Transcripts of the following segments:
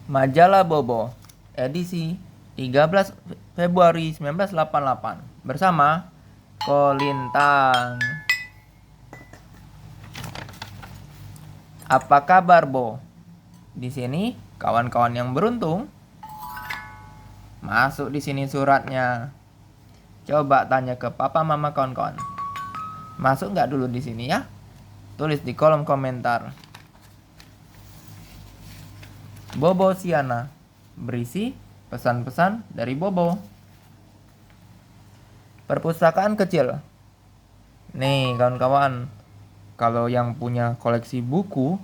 Majalah Bobo, edisi 13 Februari 1988 bersama Kolintang. Apa kabar, Bo? Di sini kawan-kawan yang beruntung. Masuk di sini suratnya. Coba tanya ke papa mama kawan-kawan. Masuk nggak dulu di sini ya? Tulis di kolom komentar. Bobo Siana, berisi pesan-pesan dari Bobo. Perpustakaan kecil. Nih kawan-kawan, kalau yang punya koleksi buku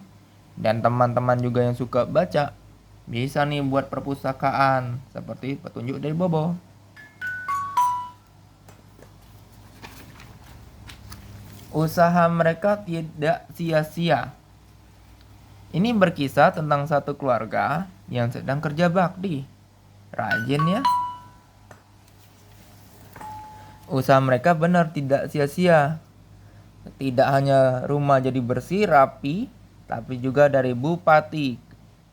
dan teman-teman juga yang suka baca, bisa nih buat perpustakaan seperti petunjuk dari Bobo. Usaha mereka tidak sia-sia. Ini berkisah tentang satu keluarga yang sedang kerja bakti. Rajin ya. Usaha mereka benar tidak sia-sia. Tidak hanya rumah jadi bersih, rapi, tapi juga dari bupati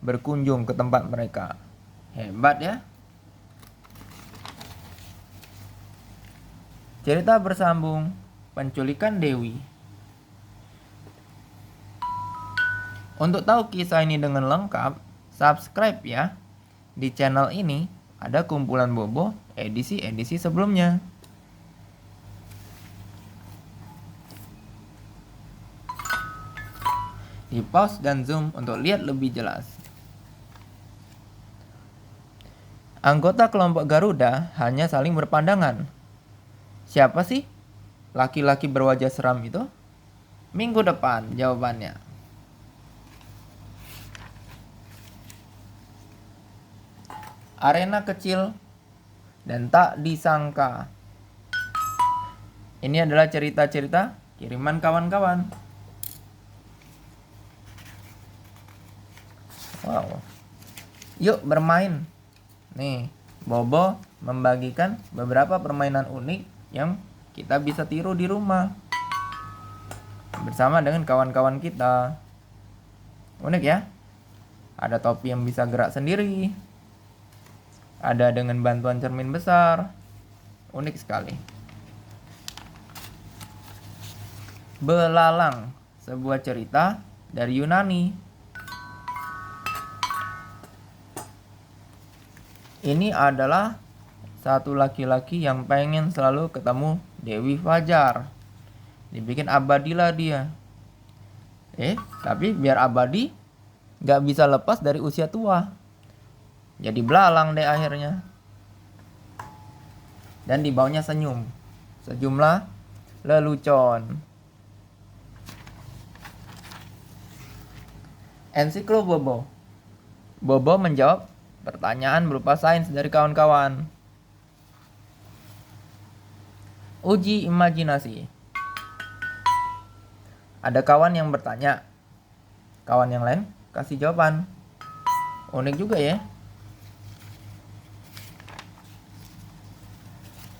berkunjung ke tempat mereka. Hebat ya. Cerita bersambung, penculikan Dewi. Untuk tahu kisah ini dengan lengkap, subscribe ya. Di channel ini ada kumpulan Bobo edisi-edisi sebelumnya. Di pause dan zoom untuk lihat lebih jelas. Anggota kelompok Garuda hanya saling berpandangan. Siapa sih laki-laki berwajah seram itu? Minggu depan jawabannya. Arena kecil dan tak disangka. Ini adalah cerita-cerita kiriman kawan-kawan. Wow. Yuk bermain. Nih, Bobo membagikan beberapa permainan unik yang kita bisa tiru di rumah bersama dengan kawan-kawan kita. Unik ya? Ada topi yang bisa gerak sendiri. Ada dengan bantuan cermin besar. Unik sekali. Belalang, sebuah cerita dari Yunani. Ini adalah satu laki-laki yang pengen selalu ketemu Dewi Fajar. Dibikin abadilah dia. Tapi biar abadi, gak bisa lepas dari usia tua. Jadi belalang deh akhirnya. Dan di bawahnya senyum. Sejumlah lelucon. Ensiklo Bobo. Bobo menjawab pertanyaan berupa sains dari kawan-kawan. Uji imajinasi. Ada kawan yang bertanya. Kawan yang lain kasih jawaban. Unik juga ya.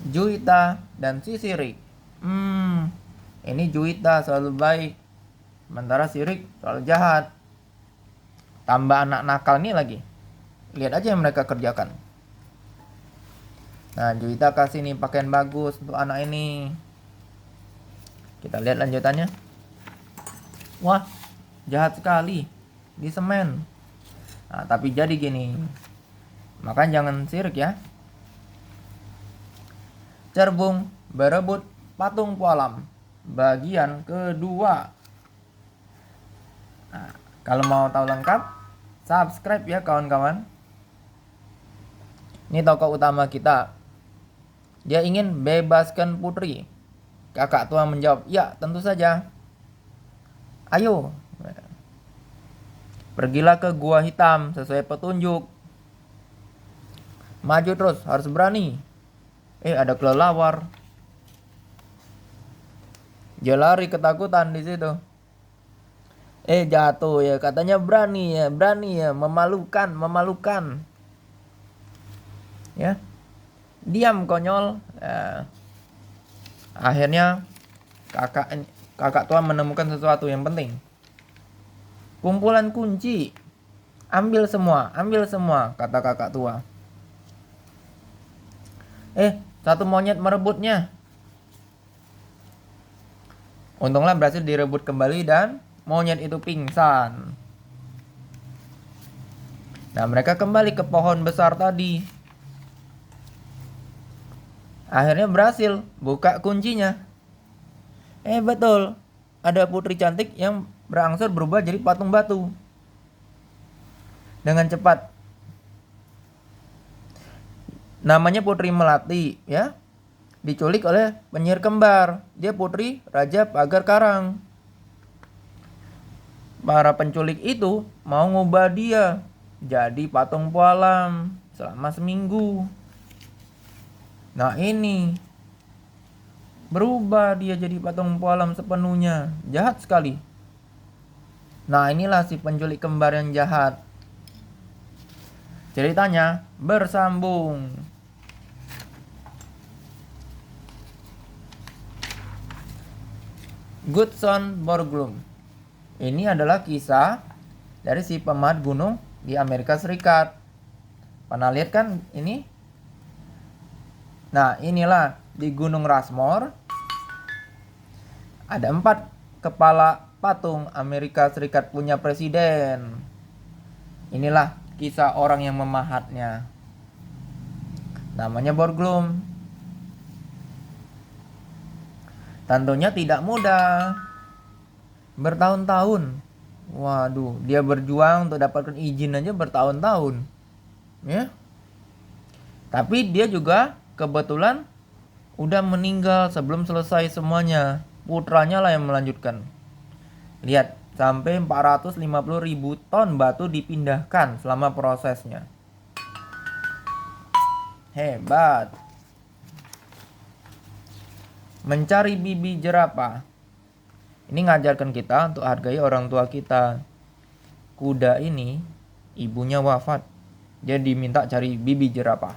Juwita dan si Sirik. Ini Juwita selalu baik, sementara Sirik selalu jahat. Tambah anak nakal ini lagi. Lihat aja yang mereka kerjakan. Nah, Juwita kasih nih pakaian bagus untuk anak ini. Kita lihat lanjutannya. Wah, jahat sekali. Di semen. Nah, tapi jadi gini. Makanya jangan sirik ya. Cerbung berebut patung Pualam bagian kedua. Nah, kalau mau tahu lengkap, subscribe ya kawan-kawan. Ini tokoh utama kita. Dia ingin bebaskan putri. Kakak tua menjawab, ya tentu saja. Ayo, pergilah ke gua hitam sesuai petunjuk. Maju terus, harus berani. Ada kelelawar. Dia lari ketakutan di situ. Jatuh ya, katanya berani ya, memalukan. Ya, diam konyol. Akhirnya kakak tua menemukan sesuatu yang penting. Kumpulan kunci. ambil semua, kata kakak tua. Satu monyet merebutnya. Untunglah berhasil direbut kembali dan monyet itu pingsan. Nah, mereka kembali ke pohon besar tadi. Akhirnya berhasil buka kuncinya. Betul. Ada putri cantik yang berangsur berubah jadi patung batu. Dengan cepat. Namanya Putri Melati, ya. Diculik oleh penyihir kembar. Dia putri Raja Pagar Karang. Para penculik itu mau ngubah dia jadi patung pualam selama seminggu. Nah, ini berubah dia jadi patung pualam sepenuhnya. Jahat sekali. Nah, inilah si penculik kembar yang jahat. Ceritanya bersambung. Gutzon Borglum. Ini adalah kisah dari si pemahat gunung di Amerika Serikat. Pernah lihat kan ini? Nah, inilah di Gunung Rushmore. Ada 4 kepala patung Amerika Serikat punya presiden. Inilah kisah orang yang memahatnya. Namanya Borglum. Tentunya tidak mudah. Bertahun-tahun. Waduh, dia berjuang untuk dapatkan izin aja bertahun-tahun. Ya. Tapi dia juga kebetulan udah meninggal sebelum selesai semuanya. Putranya lah yang melanjutkan. Lihat, sampai 450.000 ton batu dipindahkan selama prosesnya. Hebat. Mencari bibi jerapah. Ini ngajarkan kita untuk hargai orang tua kita. Kuda ini ibunya wafat. Dia diminta cari bibi jerapah.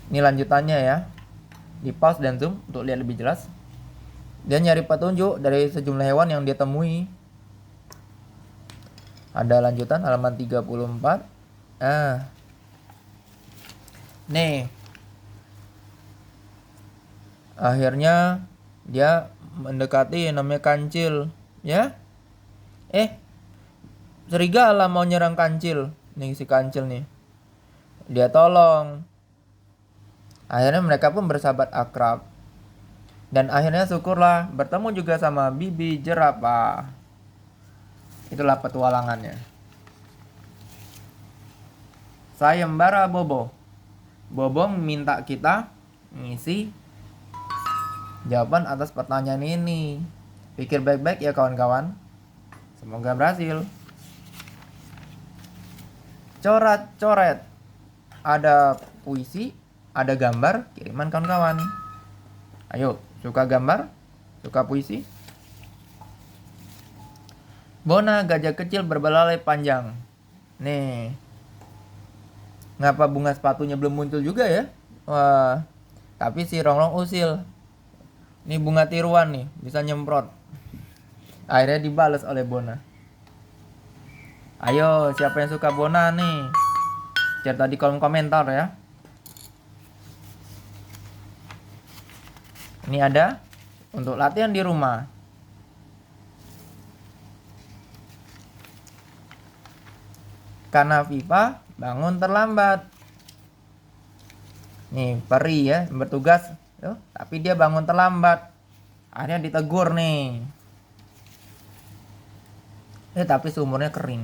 Ini lanjutannya ya. Di pause dan zoom untuk lihat lebih jelas. Dia nyari petunjuk dari sejumlah hewan yang dia temui. Ada lanjutan halaman 34. Nih. Akhirnya dia mendekati yang namanya kancil, ya. Serigala mau nyerang kancil. Nih si kancil nih. Dia tolong. Akhirnya mereka pun bersahabat akrab. Dan akhirnya syukurlah bertemu juga sama bibi jerapah. Itulah petualangannya. Sayembara Bobo. Bobo minta kita ngisi jawaban atas pertanyaan ini. Pikir baik-baik ya kawan-kawan. Semoga berhasil. Coret-coret. Ada puisi, ada gambar, kiriman kawan-kawan. Ayo, suka gambar? Suka puisi? Bona gajah kecil berbelalai panjang. Nih. Ngapa bunga sepatunya belum muncul juga ya? Wah. Tapi si Rongrong usil. Ini bunga tiruan nih, bisa nyemprot. Akhirnya dibalas oleh Bona. Ayo, siapa yang suka Bona nih? Cerita di kolom komentar ya. Ini ada untuk latihan di rumah. Karena Viva bangun terlambat. Nih, peri ya, bertugas. Tapi dia bangun terlambat. Akhirnya ditegur nih. Tapi sumurnya kering.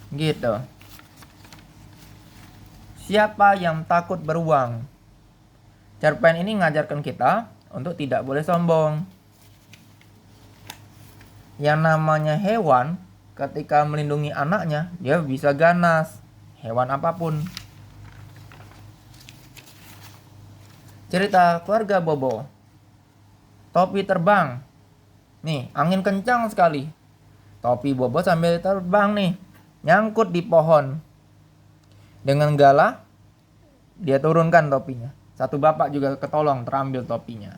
Gitu. Siapa yang takut beruang? Cerpen ini ngajarkan kita untuk tidak boleh sombong. Yang namanya hewan, ketika melindungi anaknya, dia bisa ganas. Hewan apapun. Cerita keluarga Bobo. Topi terbang. Nih, angin kencang sekali. Topi Bobo sambil terbang nih, nyangkut di pohon. Dengan gala, dia turunkan topinya. Satu bapak juga ketolong, terambil topinya.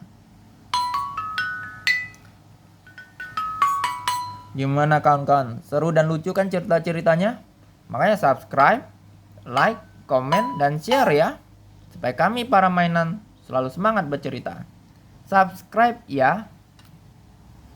Gimana kawan-kawan? Seru dan lucu kan cerita-ceritanya? Makanya subscribe, like, komen, dan share ya. Supaya kami para mainan selalu semangat bercerita. Subscribe ya.